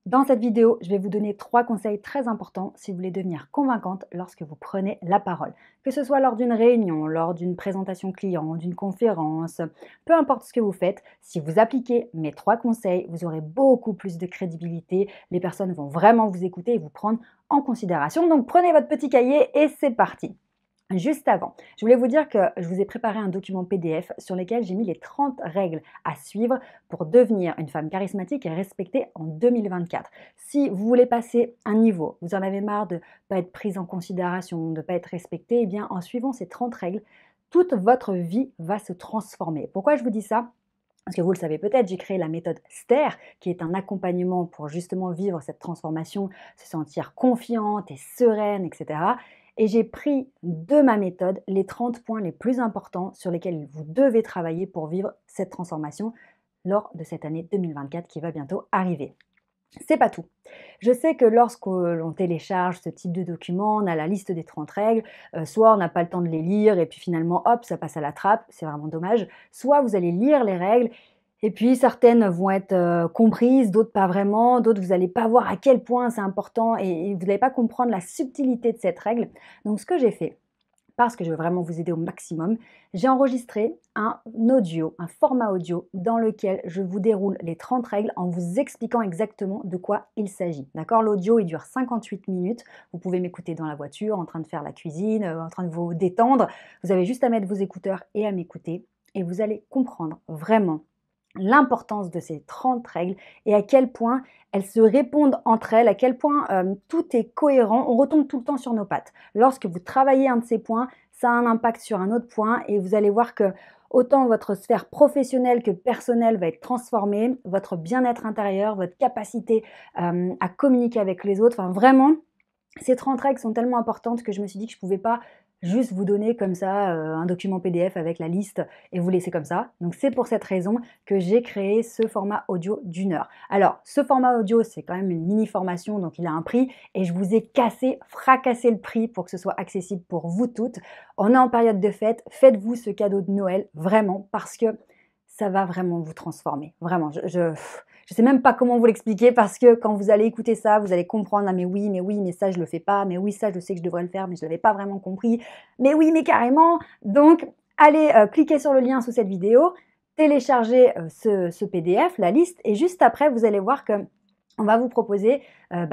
Dans cette vidéo, je vais vous donner 3 conseils très importants si vous voulez devenir convaincante lorsque vous prenez la parole. Que ce soit lors d'une réunion, lors d'une présentation client, d'une conférence, peu importe ce que vous faites, si vous appliquez mes 3 conseils, vous aurez beaucoup plus de crédibilité. Les personnes vont vraiment vous écouter et vous prendre en considération. Donc prenez votre petit cahier et c'est parti. Juste avant, je voulais vous dire que je vous ai préparé un document PDF sur lequel j'ai mis les 30 règles à suivre pour devenir une femme charismatique et respectée en 2024. Si vous voulez passer un niveau, vous en avez marre de ne pas être prise en considération, de ne pas être respectée, eh bien en suivant ces 30 règles, toute votre vie va se transformer. Pourquoi je vous dis ça ? Parce que vous le savez peut-être, j'ai créé la méthode STER, qui est un accompagnement pour justement vivre cette transformation, se sentir confiante et sereine, etc. Et j'ai pris de ma méthode les 30 points les plus importants sur lesquels vous devez travailler pour vivre cette transformation lors de cette année 2024 qui va bientôt arriver. C'est pas tout. Je sais que lorsque l'on télécharge ce type de document, on a la liste des 30 règles, soit on n'a pas le temps de les lire et puis finalement, hop, ça passe à la trappe, c'est vraiment dommage. Soit vous allez lire les règles et puis certaines vont être comprises, d'autres pas vraiment, d'autres vous n'allez pas voir à quel point c'est important et vous n'allez pas comprendre la subtilité de cette règle. Donc ce que j'ai fait, parce que je veux vraiment vous aider au maximum, j'ai enregistré un audio, un format audio dans lequel je vous déroule les 30 règles en vous expliquant exactement de quoi il s'agit. D'accord ? L'audio, il dure 58 minutes. Vous pouvez m'écouter dans la voiture, en train de faire la cuisine, en train de vous détendre. Vous avez juste à mettre vos écouteurs et à m'écouter et vous allez comprendre vraiment l'importance de ces 30 règles et à quel point elles se répondent entre elles, à quel point tout est cohérent, on retombe tout le temps sur nos pattes. Lorsque vous travaillez un de ces points, ça a un impact sur un autre point et vous allez voir que autant votre sphère professionnelle que personnelle va être transformée, votre bien-être intérieur, votre capacité à communiquer avec les autres, enfin vraiment, ces 30 règles sont tellement importantes que je me suis dit que je ne pouvais pas juste vous donner comme ça un document PDF avec la liste et vous laisser comme ça. Donc c'est pour cette raison que j'ai créé ce format audio d'1 heure. Alors ce format audio, c'est quand même une mini formation, donc il a un prix et je vous ai fracassé le prix pour que ce soit accessible pour vous toutes. On est en période de fête, faites-vous ce cadeau de Noël vraiment parce que ça va vraiment vous transformer. Vraiment, je sais même pas comment vous l'expliquer parce que quand vous allez écouter ça, vous allez comprendre, ah mais oui, mais ça je le fais pas, mais oui, ça je sais que je devrais le faire, mais je l'avais pas vraiment compris, mais oui, mais carrément. Donc, allez cliquer sur le lien sous cette vidéo, téléchargez ce PDF, la liste, et juste après, vous allez voir que on va vous proposer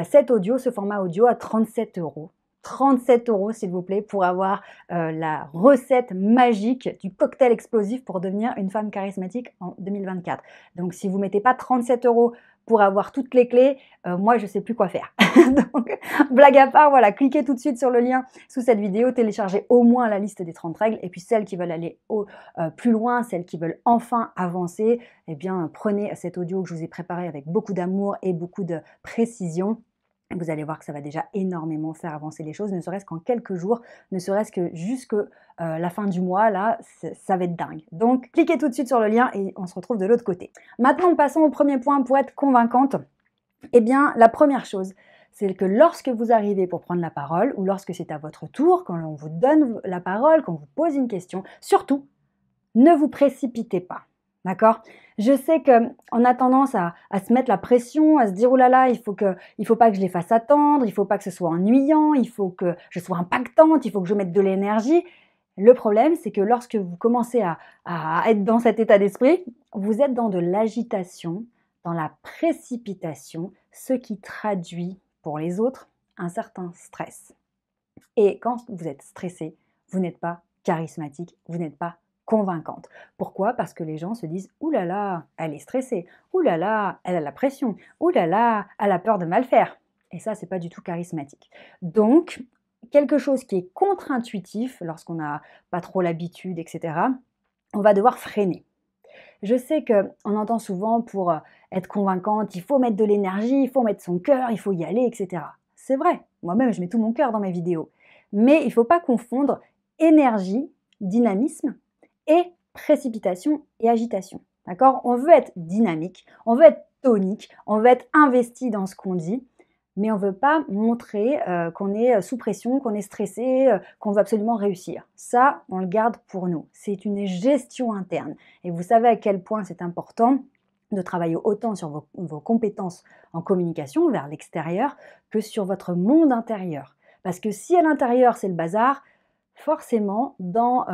cet audio, ce format audio à 37 euros. 37 euros, s'il vous plaît, pour avoir la recette magique du cocktail explosif pour devenir une femme charismatique en 2024. Donc, si vous ne mettez pas 37 euros pour avoir toutes les clés, moi, je ne sais plus quoi faire. Donc, blague à part, voilà, cliquez tout de suite sur le lien sous cette vidéo, téléchargez au moins la liste des 30 règles, et puis celles qui veulent aller plus loin, celles qui veulent enfin avancer, eh bien, prenez cet audio que je vous ai préparé avec beaucoup d'amour et beaucoup de précision. Vous allez voir que ça va déjà énormément faire avancer les choses, ne serait-ce qu'en quelques jours, ne serait-ce que jusque la fin du mois, là, ça va être dingue. Donc, cliquez tout de suite sur le lien et on se retrouve de l'autre côté. Maintenant, passons au premier point pour être convaincante. Eh bien, la première chose, c'est que lorsque vous arrivez pour prendre la parole ou lorsque c'est à votre tour, quand on vous donne la parole, quand on vous pose une question, surtout, ne vous précipitez pas. D'accord ? Je sais qu'on a tendance à se mettre la pression, à se dire « Oh là là, il faut pas que je les fasse attendre, il faut pas que ce soit ennuyant, il faut que je sois impactante, il faut que je mette de l'énergie. » Le problème, c'est que lorsque vous commencez à être dans cet état d'esprit, vous êtes dans de l'agitation, dans la précipitation, ce qui traduit pour les autres un certain stress. Et quand vous êtes stressé, vous n'êtes pas charismatique, vous n'êtes pas convaincante. Pourquoi ? Parce que les gens se disent « Ouh là là, elle est stressée. Ouh là là, elle a la pression. Ouh là là, elle a peur de mal faire. » Et ça, c'est pas du tout charismatique. Donc, quelque chose qui est contre-intuitif, lorsqu'on n'a pas trop l'habitude, etc., on va devoir freiner. Je sais qu'on entend souvent pour être convaincante, il faut mettre de l'énergie, il faut mettre son cœur, il faut y aller, etc. C'est vrai, moi-même, je mets tout mon cœur dans mes vidéos. Mais il ne faut pas confondre énergie, dynamisme et précipitation et agitation. D'accord ? On veut être dynamique, on veut être tonique, on veut être investi dans ce qu'on dit, mais on ne veut pas montrer qu'on est sous pression, qu'on est stressé, qu'on veut absolument réussir. Ça, on le garde pour nous. C'est une gestion interne. Et vous savez à quel point c'est important de travailler autant sur vos compétences en communication vers l'extérieur que sur votre monde intérieur. Parce que si à l'intérieur c'est le bazar, forcément dans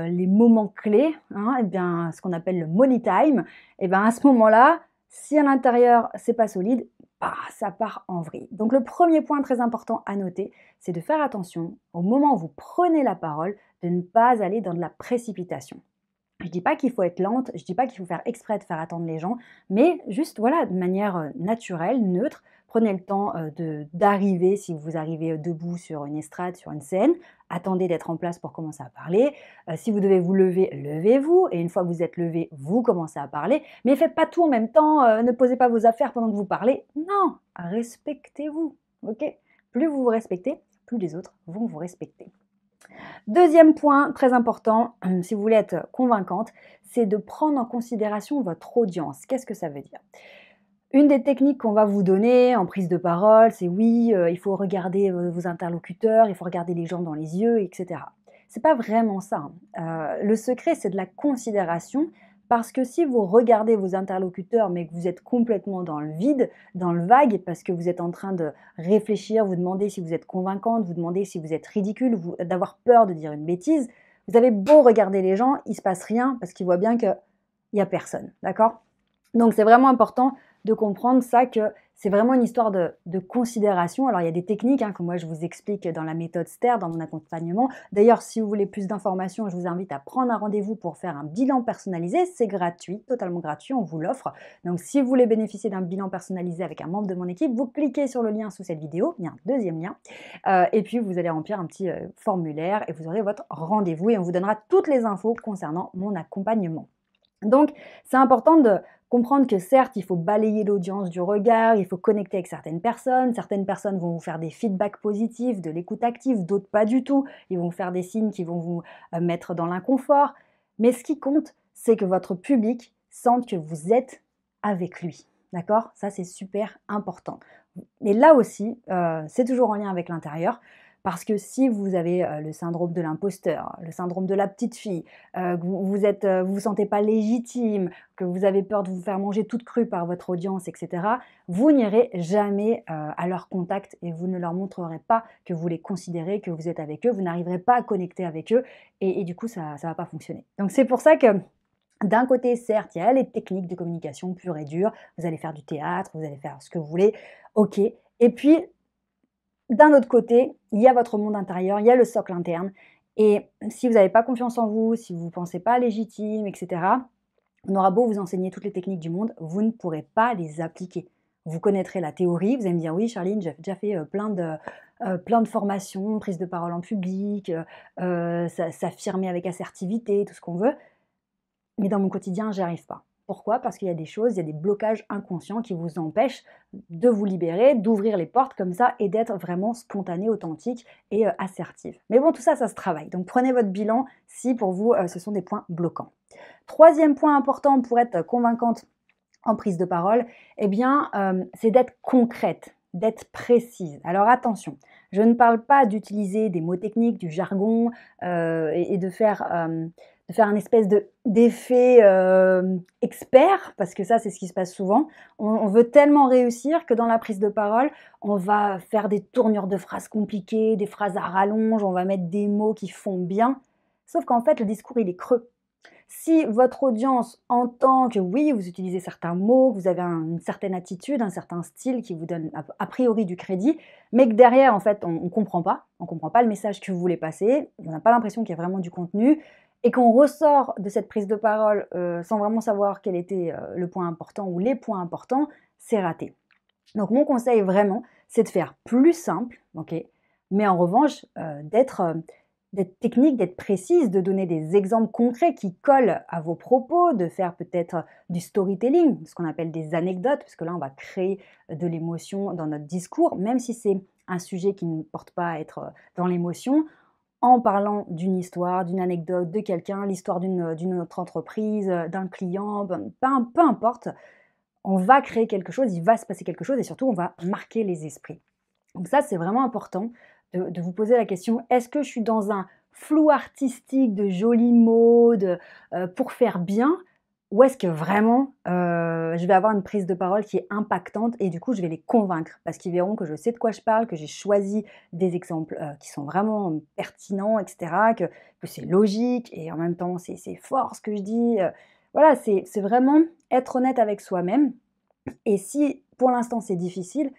les moments clés, hein, eh bien, ce qu'on appelle le money time, eh bien, à ce moment-là, si à l'intérieur c'est pas solide, bah, ça part en vrille. Donc le premier point très important à noter, c'est de faire attention au moment où vous prenez la parole, de ne pas aller dans de la précipitation. Je dis pas qu'il faut être lente, je dis pas qu'il faut faire exprès de faire attendre les gens, mais juste voilà, de manière, naturelle, neutre. Prenez le temps, d'arriver, si vous arrivez, debout sur une estrade, sur une scène, attendez d'être en place pour commencer à parler. Si vous devez vous lever, levez-vous et une fois que vous êtes levé, vous commencez à parler. Mais faites pas tout en même temps, ne posez pas vos affaires pendant que vous parlez. Non, respectez-vous, OK? Plus vous vous respectez, plus les autres vont vous respecter. Deuxième point très important, si vous voulez être convaincante, c'est de prendre en considération votre audience. Qu'est-ce que ça veut dire? Une des techniques qu'on va vous donner en prise de parole, c'est oui, il faut regarder vos interlocuteurs, il faut regarder les gens dans les yeux, etc. C'est pas vraiment ça, hein. Le secret, c'est de la considération, parce que si vous regardez vos interlocuteurs, mais que vous êtes complètement dans le vide, dans le vague, parce que vous êtes en train de réfléchir, vous demandez si vous êtes convaincante, vous demandez si vous êtes ridicule, d'avoir peur de dire une bêtise, vous avez beau regarder les gens, il se passe rien, parce qu'ils voient bien qu'il y a personne, d'accord? Donc c'est vraiment important de comprendre ça, que c'est vraiment une histoire de considération. Alors il y a des techniques, hein, que moi je vous explique dans la méthode STER, dans mon accompagnement. D'ailleurs, si vous voulez plus d'informations, je vous invite à prendre un rendez-vous pour faire un bilan personnalisé. C'est gratuit, totalement gratuit, on vous l'offre. Donc si vous voulez bénéficier d'un bilan personnalisé avec un membre de mon équipe, vous cliquez sur le lien sous cette vidéo, il y a un deuxième lien, et puis vous allez remplir un petit formulaire et vous aurez votre rendez-vous et on vous donnera toutes les infos concernant mon accompagnement. Donc, c'est important de comprendre que certes, il faut balayer l'audience du regard, il faut connecter avec certaines personnes vont vous faire des feedbacks positifs, de l'écoute active, d'autres pas du tout, ils vont vous faire des signes qui vont vous mettre dans l'inconfort, mais ce qui compte, c'est que votre public sente que vous êtes avec lui, d'accord? Ça, c'est super important. Et là aussi, c'est toujours en lien avec l'intérieur, parce que si vous avez le syndrome de l'imposteur, le syndrome de la petite fille, que vous sentez pas légitime, que vous avez peur de vous faire manger toute crue par votre audience, etc., vous n'irez jamais à leur contact et vous ne leur montrerez pas que vous les considérez, que vous êtes avec eux, vous n'arriverez pas à connecter avec eux et du coup, ça ne va pas fonctionner. Donc c'est pour ça que d'un côté, certes, il y a les techniques de communication pures et dures, vous allez faire du théâtre, vous allez faire ce que vous voulez, ok. Et puis, d'un autre côté, il y a votre monde intérieur, il y a le socle interne. Et si vous n'avez pas confiance en vous, si vous ne vous pensez pas légitime, etc., on aura beau vous enseigner toutes les techniques du monde, vous ne pourrez pas les appliquer. Vous connaîtrez la théorie, vous allez me dire oui Charline, j'ai déjà fait plein de formations, prise de parole en public, s'affirmer avec assertivité, tout ce qu'on veut, mais dans mon quotidien, j'y arrive pas. Pourquoi? Parce qu'il y a des choses, il y a des blocages inconscients qui vous empêchent de vous libérer, d'ouvrir les portes comme ça et d'être vraiment spontané, authentique et assertive. Mais bon, tout ça, ça se travaille. Donc prenez votre bilan si pour vous, ce sont des points bloquants. Troisième point important pour être convaincante en prise de parole, eh bien, c'est d'être concrète, d'être précise. Alors attention, je ne parle pas d'utiliser des mots techniques, du jargon et de faire un espèce d'effet expert, parce que ça, c'est ce qui se passe souvent. On veut tellement réussir que dans la prise de parole, on va faire des tournures de phrases compliquées, des phrases à rallonge, on va mettre des mots qui font bien. Sauf qu'en fait, le discours, il est creux. Si votre audience entend que oui, vous utilisez certains mots, que vous avez une certaine attitude, un certain style qui vous donne a priori du crédit, mais que derrière, en fait, on ne comprend pas le message que vous voulez passer, on n'a pas l'impression qu'il y a vraiment du contenu, et qu'on ressort de cette prise de parole sans vraiment savoir quel était le point important ou les points importants, c'est raté. Donc mon conseil vraiment, c'est de faire plus simple, ok, mais en revanche, d'être technique, d'être précise, de donner des exemples concrets qui collent à vos propos, de faire peut-être du storytelling, ce qu'on appelle des anecdotes, parce que là, on va créer de l'émotion dans notre discours, même si c'est un sujet qui ne porte pas à être dans l'émotion, en parlant d'une histoire, d'une anecdote, de quelqu'un, l'histoire d'une autre entreprise, d'un client, peu importe, on va créer quelque chose, il va se passer quelque chose et surtout, on va marquer les esprits. Donc ça, c'est vraiment important de vous poser la question, est-ce que je suis dans un flou artistique de jolis mots pour faire bien, où est-ce que vraiment je vais avoir une prise de parole qui est impactante et du coup, je vais les convaincre parce qu'ils verront que je sais de quoi je parle, que j'ai choisi des exemples qui sont vraiment pertinents, etc., que c'est logique et en même temps, c'est fort ce que je dis. Voilà, c'est vraiment être honnête avec soi-même. Et si pour l'instant c'est difficile,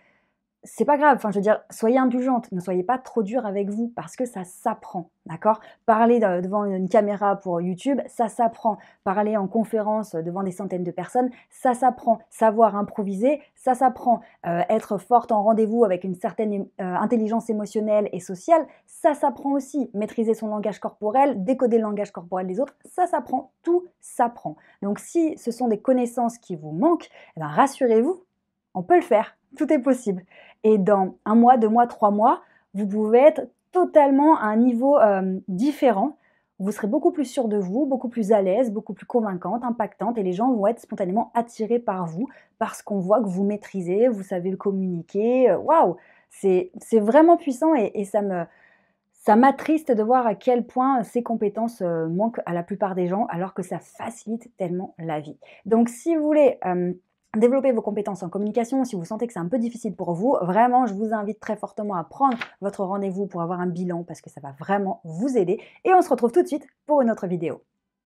c'est pas grave, enfin je veux dire, soyez indulgente, ne soyez pas trop dure avec vous parce que ça s'apprend, d'accord? Parler devant une caméra pour YouTube, ça s'apprend. Parler en conférence devant des centaines de personnes, ça s'apprend. Savoir improviser, ça s'apprend. Être forte en rendez-vous avec une certaine intelligence émotionnelle et sociale, ça s'apprend aussi. Maîtriser son langage corporel, décoder le langage corporel des autres, ça s'apprend. Tout s'apprend. Donc si ce sont des connaissances qui vous manquent, eh ben, rassurez-vous, on peut le faire. Tout est possible. Et dans 1 mois, 2 mois, 3 mois, vous pouvez être totalement à un niveau, différent. Vous serez beaucoup plus sûre de vous, beaucoup plus à l'aise, beaucoup plus convaincante, impactante et les gens vont être spontanément attirés par vous parce qu'on voit que vous maîtrisez, vous savez le communiquer, waouh! C'est vraiment puissant et ça m'attriste de voir à quel point ces compétences, manquent à la plupart des gens alors que ça facilite tellement la vie. Donc si vous voulez, développer vos compétences en communication, si vous sentez que c'est un peu difficile pour vous, vraiment, je vous invite très fortement à prendre votre rendez-vous pour avoir un bilan parce que ça va vraiment vous aider et on se retrouve tout de suite pour une autre vidéo.